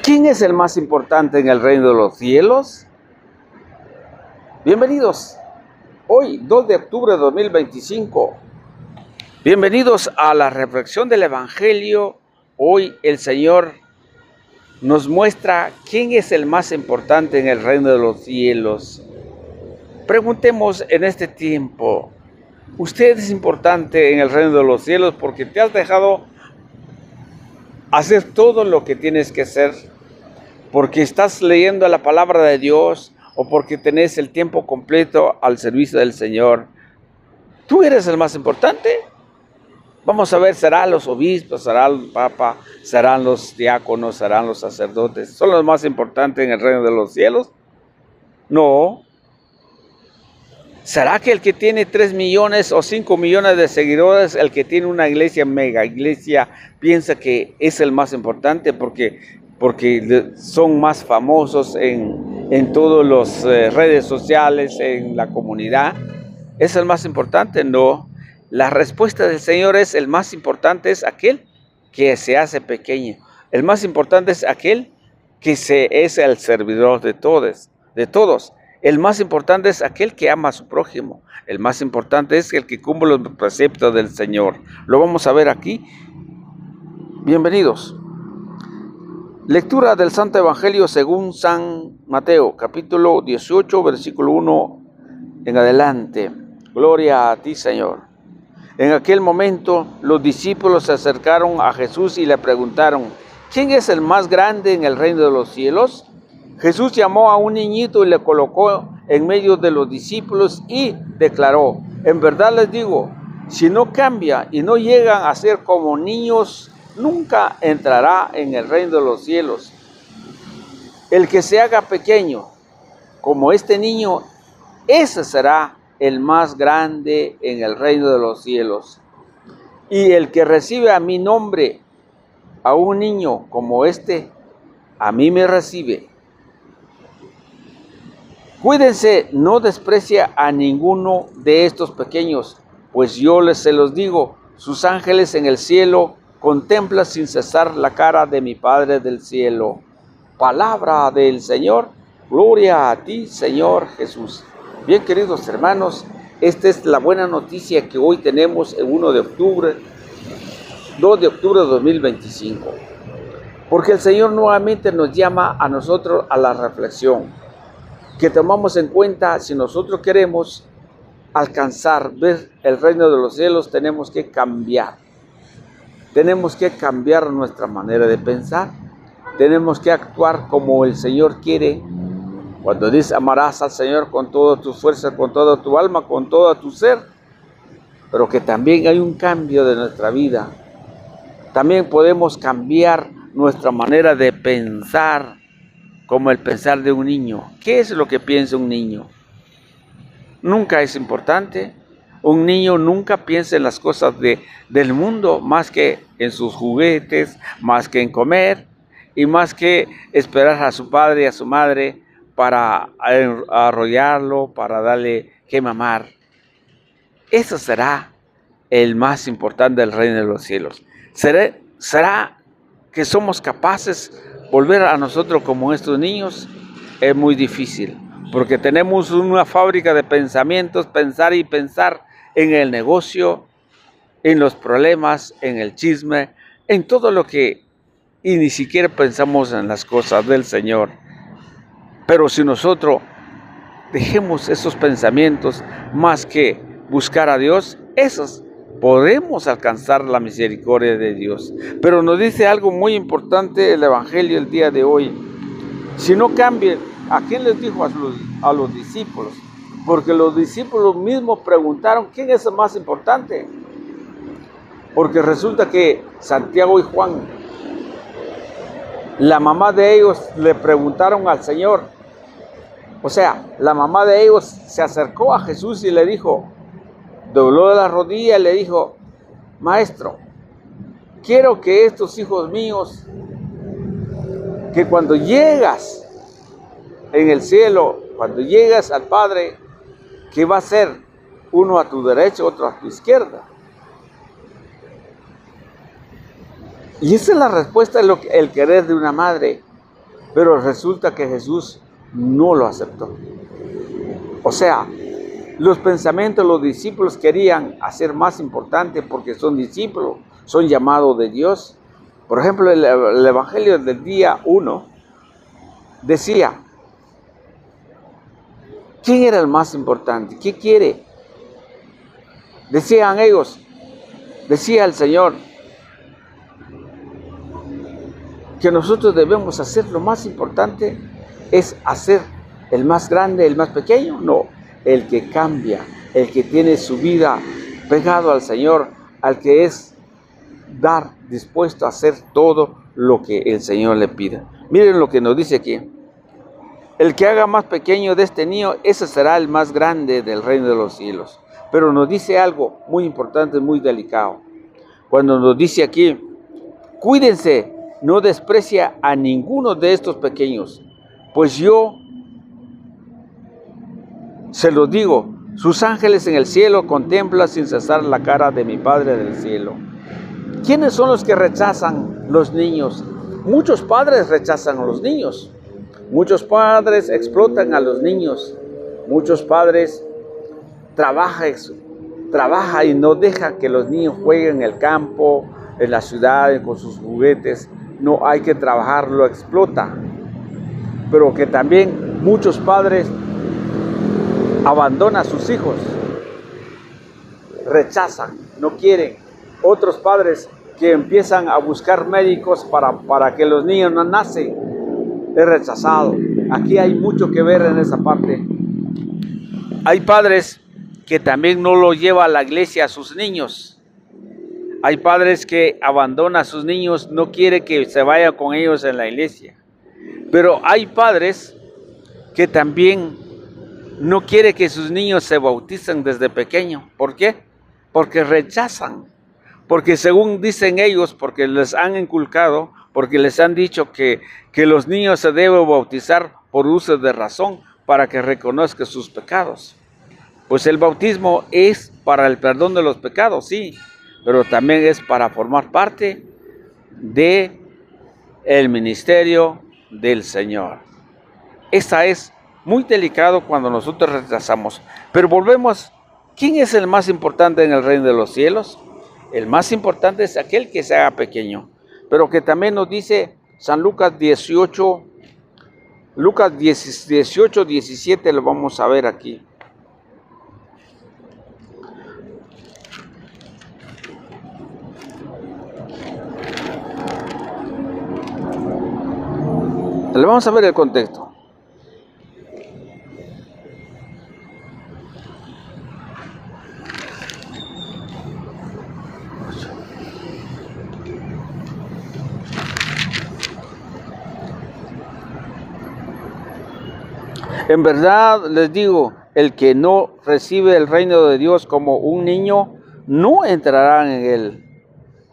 ¿Quién es el más importante en el reino de los cielos? Bienvenidos. Hoy, 2 de octubre de 2025. Bienvenidos a la reflexión del Evangelio. Hoy el Señor nos muestra quién es el más importante en el reino de los cielos. Preguntemos en este tiempo, ¿usted es importante en el reino de los cielos porque te has dejado hacer todo lo que tienes que hacer? ¿Porque estás leyendo la palabra de Dios o porque tenés el tiempo completo al servicio del Señor? ¿Tú eres el más importante? Vamos a ver, ¿serán los obispos, será el papa, serán los diáconos, serán los sacerdotes? ¿Son los más importantes en el reino de los cielos? No. ¿Será que el que tiene 3 millones o 5 millones de seguidores, el que tiene una iglesia, mega iglesia, piensa que es el más importante porque son más famosos en todas las redes sociales, en la comunidad? ¿Es el más importante? No. La respuesta del Señor es: el más importante es aquel que se hace pequeño. El más importante es aquel que es el servidor de todos. El más importante es aquel que ama a su prójimo. El más importante es el que cumple los preceptos del Señor. Lo vamos a ver aquí. Bienvenidos. Lectura del Santo Evangelio según San Mateo, capítulo 18, versículo 1 en adelante. Gloria a ti, Señor. En aquel momento, los discípulos se acercaron a Jesús y le preguntaron: ¿quién es el más grande en el reino de los cielos? Jesús llamó a un niñito y le colocó en medio de los discípulos y declaró: en verdad les digo, si no cambia y no llegan a ser como niños, nunca entrará en el reino de los cielos. El que se haga pequeño como este niño, ese será el más grande en el reino de los cielos. Y el que recibe a mi nombre, a un niño como este, a mí me recibe. Cuídense, no desprecie a ninguno de estos pequeños, pues yo se los digo, sus ángeles en el cielo contemplan sin cesar la cara de mi Padre del cielo. Palabra del Señor. Gloria a ti, Señor Jesús. Bien, queridos hermanos, esta es la buena noticia que hoy tenemos en 2 de octubre de 2025. Porque el Señor nuevamente nos llama a nosotros a la reflexión. Que tomamos en cuenta, si nosotros queremos alcanzar, ver el reino de los cielos, tenemos que cambiar. Tenemos que cambiar nuestra manera de pensar. Tenemos que actuar como el Señor quiere. Cuando dice: amarás al Señor con todas tus fuerzas, con toda tu alma, con todo tu ser. Pero que también hay un cambio de nuestra vida. También podemos cambiar nuestra manera de pensar, como el pensar de un niño. ¿Qué es lo que piensa un niño? Nunca es importante. Un niño nunca piensa en las cosas del mundo, más que en sus juguetes, más que en comer, y más que esperar a su padre y a su madre para arrollarlo, para darle que mamar. Eso será el más importante del reino de los cielos. ¿Será que somos capaces de volver a nosotros como estos niños? Es muy difícil, porque tenemos una fábrica de pensamientos, pensar y pensar en el negocio, en los problemas, en el chisme, en todo lo que, y ni siquiera pensamos en las cosas del Señor. Pero si nosotros dejemos esos pensamientos más que buscar a Dios, esos podemos alcanzar la misericordia de Dios. Pero nos dice algo muy importante el Evangelio el día de hoy. Si no cambien, ¿a quién les dijo? A los discípulos. Porque los discípulos mismos preguntaron: ¿quién es el más importante? Porque resulta que Santiago y Juan, la mamá de ellos, le preguntaron al Señor. O sea, la mamá de ellos se acercó a Jesús y le dijo, dobló la rodilla y le dijo: Maestro, quiero que estos hijos míos, que cuando llegas en el cielo, cuando llegas al Padre, que va a ser uno a tu derecha, otro a tu izquierda. Y esa es la respuesta, el querer de una madre. Pero resulta que Jesús no lo aceptó. O sea, los pensamientos de los discípulos querían hacer más importante porque son discípulos, son llamados de Dios. Por ejemplo, el Evangelio del día 1 decía, ¿quién era el más importante? ¿Qué quiere? Decían ellos, decía el Señor, que nosotros debemos hacer lo más importante es hacer el más grande, el más pequeño. No, el que cambia, el que tiene su vida pegado al Señor, al que es dispuesto a hacer todo lo que el Señor le pida. Miren lo que nos dice aquí. El que haga más pequeño de este niño, ese será el más grande del reino de los cielos. Pero nos dice algo muy importante, muy delicado. Cuando nos dice aquí, cuídense, no desprecia a ninguno de estos pequeños, pues yo se los digo, sus ángeles en el cielo contemplan sin cesar la cara de mi Padre del cielo. ¿Quiénes son los que rechazan los niños? Muchos padres rechazan a los niños. Muchos padres explotan a los niños. Muchos padres trabajan y no dejan que los niños jueguen en el campo, en la ciudad, con sus juguetes. No hay que trabajar, lo explota. Pero que también muchos padres abandonan a sus hijos, rechazan, no quieren. Otros padres que empiezan a buscar médicos para que los niños no nacen, es rechazado. Aquí hay mucho que ver en esa parte. Hay padres que también no lo llevan a la iglesia a sus niños. Hay padres que abandonan a sus niños, no quieren que se vaya con ellos en la iglesia. Pero hay padres que también no quieren que sus niños se bauticen desde pequeño. ¿Por qué? Porque rechazan. Porque según dicen ellos, porque les han inculcado, porque les han dicho que los niños se deben bautizar por uso de razón para que reconozcan sus pecados. Pues el bautismo es para el perdón de los pecados, sí, pero también es para formar parte de el ministerio del Señor. Esta es muy delicado cuando nosotros rechazamos. Pero volvemos, ¿quién es el más importante en el reino de los cielos? El más importante es aquel que se haga pequeño. Pero que también nos dice San Lucas 18, Lucas 18, 17, lo vamos a ver aquí. Le vamos a ver el contexto. En verdad les digo, el que no recibe el reino de Dios como un niño, no entrará en él.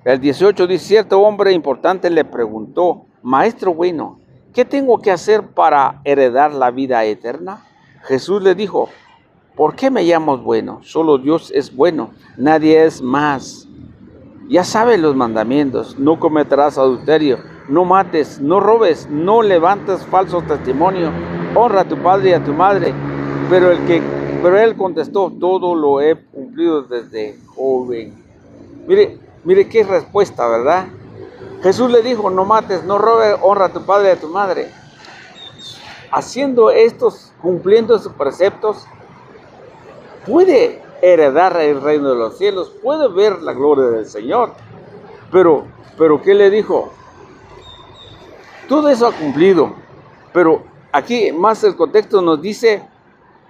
El 18 dice, cierto hombre importante le preguntó, maestro bueno, ¿qué tengo que hacer para heredar la vida eterna? Jesús le dijo, ¿por qué me llamas bueno? Solo Dios es bueno, nadie es más. Ya sabes los mandamientos, no cometerás adulterio, no mates, no robes, no levantes falso testimonio, honra a tu padre y a tu madre. Pero él contestó, todo lo he cumplido desde joven. Mire qué respuesta, ¿verdad? Jesús le dijo, no mates, no robes, honra a tu padre y a tu madre. Haciendo estos, cumpliendo esos preceptos, puede heredar el reino de los cielos, puede ver la gloria del Señor. Pero ¿qué le dijo? Todo eso ha cumplido, pero aquí más el contexto nos dice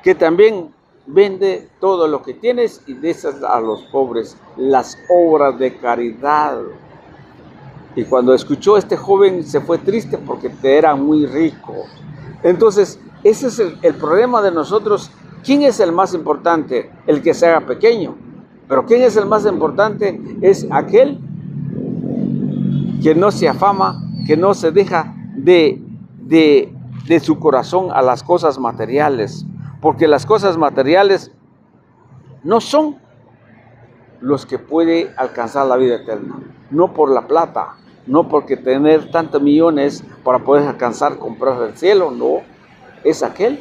que también vende todo lo que tienes y déselo a los pobres, las obras de caridad. Y cuando escuchó este joven se fue triste porque era muy rico. Entonces, ese es el problema de nosotros. ¿Quién es el más importante? El que se haga pequeño. Pero ¿quién es el más importante? Es aquel que no se afama, que no se deja de su corazón a las cosas materiales. Porque las cosas materiales no son los que puede alcanzar la vida eterna. No por la plata, no porque tener tantos millones para poder alcanzar comprar el cielo, no, es aquel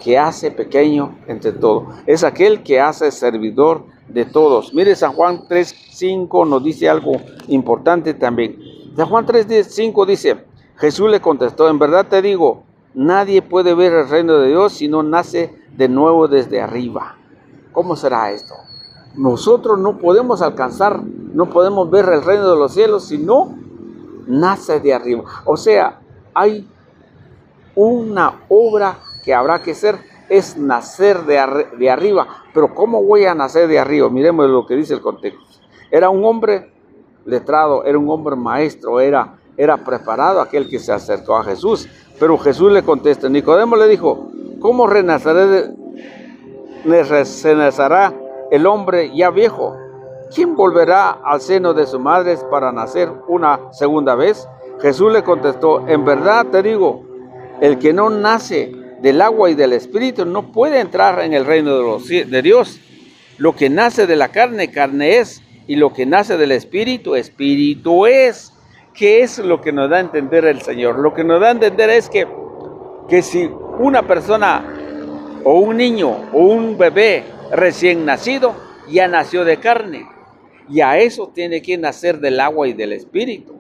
que hace pequeño entre todos, es aquel que hace servidor de todos. Mire, San Juan 3:5 nos dice algo importante también. San Juan 3:5 dice, Jesús le contestó, en verdad te digo, nadie puede ver el reino de Dios si no nace de nuevo desde arriba. ¿Cómo será esto? Nosotros no podemos alcanzar, no podemos ver el reino de los cielos si no nace de arriba. O sea, hay una obra que habrá que hacer, es nacer de arriba. Pero ¿cómo voy a nacer de arriba? Miremos lo que dice el contexto. Era un hombre letrado, era un hombre maestro, era preparado aquel que se acercó a Jesús. Pero Jesús le contesta, Nicodemo le dijo, ¿cómo se nacerá el hombre ya viejo? ¿Quién volverá al seno de su madre para nacer una segunda vez? Jesús le contestó, en verdad te digo, el que no nace del agua y del espíritu no puede entrar en el reino de Dios. Lo que nace de la carne, carne es, y lo que nace del espíritu, espíritu es. ¿Qué es lo que nos da a entender el Señor? Lo que nos da a entender es que si una persona o un niño o un bebé recién nacido ya nació de carne, y a eso tiene que nacer del agua y del espíritu.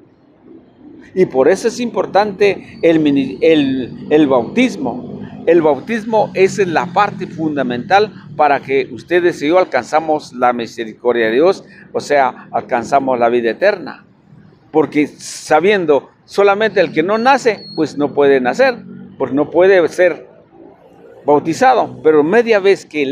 Y por eso es importante el bautismo. El bautismo es la parte fundamental para que ustedes y yo alcanzamos la misericordia de Dios, o sea, alcanzamos la vida eterna. Porque sabiendo solamente el que no nace, pues no puede nacer, pues no puede ser bautizado. Pero media vez que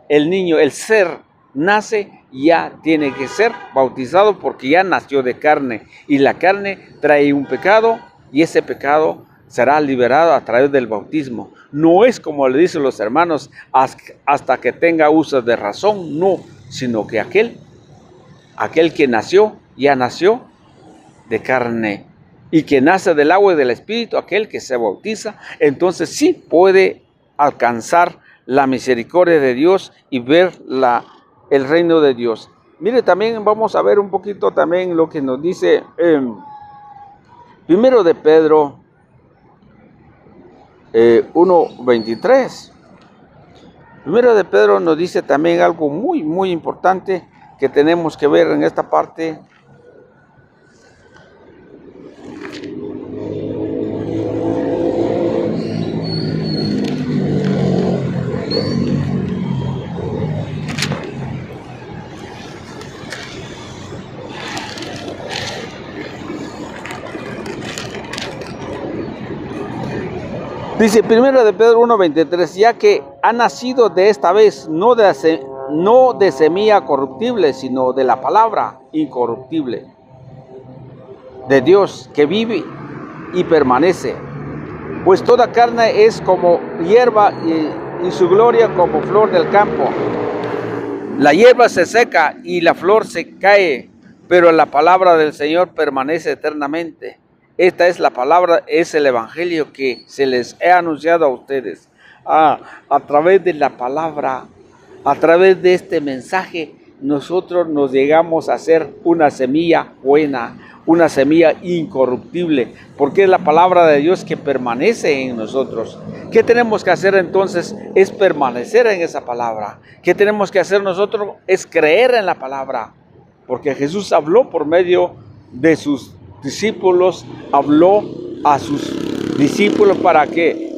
el niño, el ser, nace, ya tiene que ser bautizado porque ya nació de carne. Y la carne trae un pecado y ese pecado será liberado a través del bautismo. No es como le dicen los hermanos, hasta que tenga uso de razón, no, sino que aquel que nació, ya nació de carne. Y que nace del agua y del espíritu, aquel que se bautiza, entonces sí puede alcanzar la misericordia de Dios y ver el reino de Dios. Mire, también vamos a ver un poquito también lo que nos dice primero de Pedro 1:23. Primero de Pedro nos dice también algo muy, muy importante que tenemos que ver en esta parte. Dice primero de Pedro 1:23, ya que ha nacido de esta vez, no de semilla corruptible, sino de la palabra incorruptible de Dios, que vive y permanece. Pues toda carne es como hierba y su gloria como flor del campo. La hierba se seca y la flor se cae, pero la palabra del Señor permanece eternamente. Esta es la palabra, es el evangelio que se les he anunciado a ustedes. A través de la palabra, a través de este mensaje, nosotros nos llegamos a ser una semilla buena, una semilla incorruptible, porque es la palabra de Dios que permanece en nosotros. ¿Qué tenemos que hacer entonces? Es permanecer en esa palabra. ¿Qué tenemos que hacer nosotros? Es creer en la palabra, porque Jesús habló por medio de sus discípulos, habló a sus discípulos para que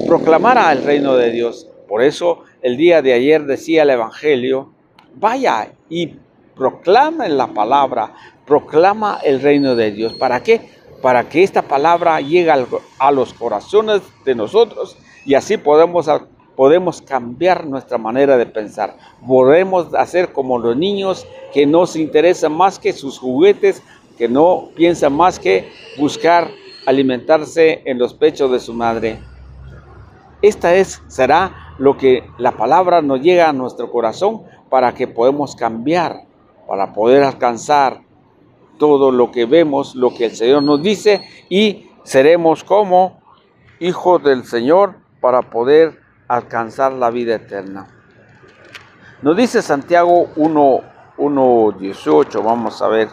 proclamara el reino de Dios. Por eso el día de ayer decía el evangelio, vaya y proclamen la palabra, proclama el reino de Dios. ¿Para qué? Para que esta palabra llegue a los corazones de nosotros y así podemos cambiar nuestra manera de pensar. Podemos hacer como los niños que no se interesan más que sus juguetes, que no piensan más que buscar alimentarse en los pechos de su madre. Será lo que la palabra nos llega a nuestro corazón para que podamos cambiar, para poder alcanzar todo lo que vemos, lo que el Señor nos dice, y seremos como hijos del Señor para poder alcanzar la vida eterna. Nos dice Santiago 1:18, vamos a ver.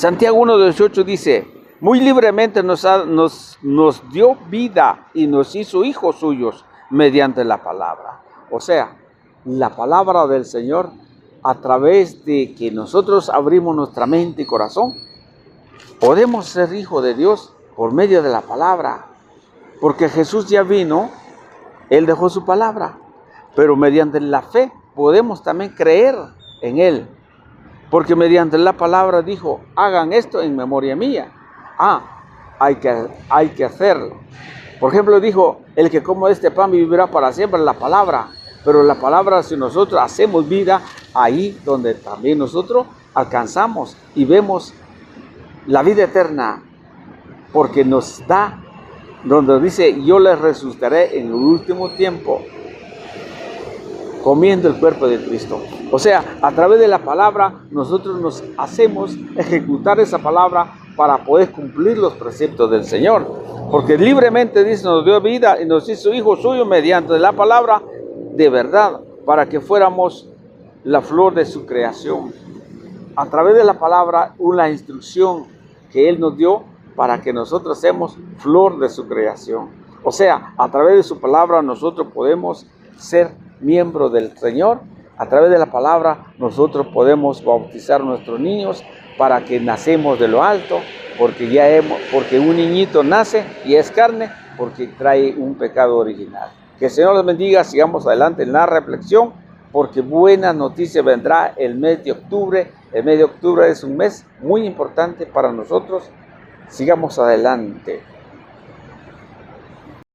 Santiago 1:18 dice, muy libremente nos dio vida y nos hizo hijos suyos mediante la palabra. O sea, la palabra del Señor, a través de que nosotros abrimos nuestra mente y corazón, podemos ser hijos de Dios por medio de la palabra. Porque Jesús ya vino, Él dejó su palabra, pero mediante la fe podemos también creer en Él. Porque mediante la palabra dijo, hagan esto en memoria mía. Hay que hacerlo. Por ejemplo, dijo, el que coma este pan vivirá para siempre, la palabra. Pero la palabra, si nosotros hacemos vida, ahí donde también nosotros alcanzamos y vemos la vida eterna. Porque nos da, donde dice, yo les resucitaré en el último tiempo, comiendo el cuerpo de Cristo. O sea, a través de la palabra nosotros nos hacemos ejecutar esa palabra para poder cumplir los preceptos del Señor. Porque libremente dice, nos dio vida y nos hizo hijos suyos mediante la palabra de verdad, para que fuéramos la flor de su creación. A través de la palabra, una instrucción que Él nos dio para que nosotros seamos flor de su creación. O sea, a través de su palabra nosotros podemos ser miembros del Señor. A través de la palabra nosotros podemos bautizar a nuestros niños para que nacemos de lo alto, porque un niñito nace y es carne, porque trae un pecado original. Que el Señor les bendiga, sigamos adelante en la reflexión, porque buena noticia vendrá el mes de octubre. El mes de octubre es un mes muy importante para nosotros. Sigamos adelante.